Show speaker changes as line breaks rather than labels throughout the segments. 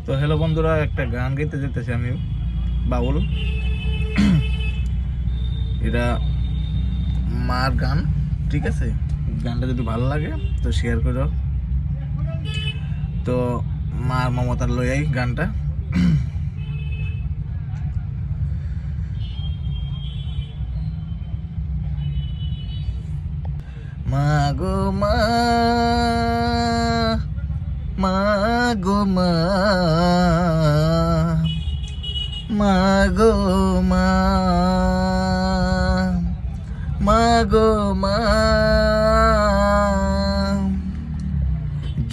তো হ্যালো বন্ধুরা, একটা গান গাইতে যেতেছি আমি, বাউল। এটা মার গান, ঠিক আছে? গানটা যদি ভালো লাগে তো শেয়ার করো। তো মার মমতার লইয়াই গানটা। মা গো মা, মা গো মা, মা গো মা, মা গো মা,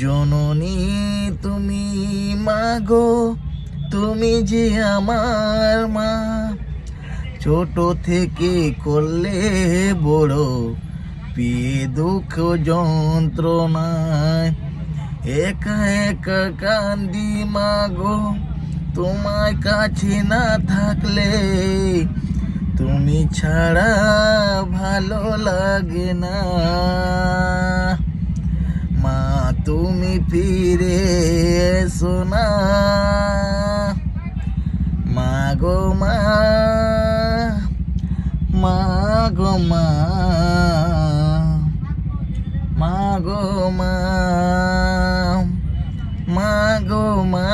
জননী তুমি, মা গো তুমি যে আমার মা। ছোট থেকে করলে বড়, পেয়ে দুঃখ যন্ত্রণায় একা একা কান্দি মা গো। তোমার কাছে না থাকলে তুমি ছাড়া ভালো লাগে না। মা তুমি ফিরে এসো না, মা গো মা, মা গো মা, মা গো মা, মা গো মা।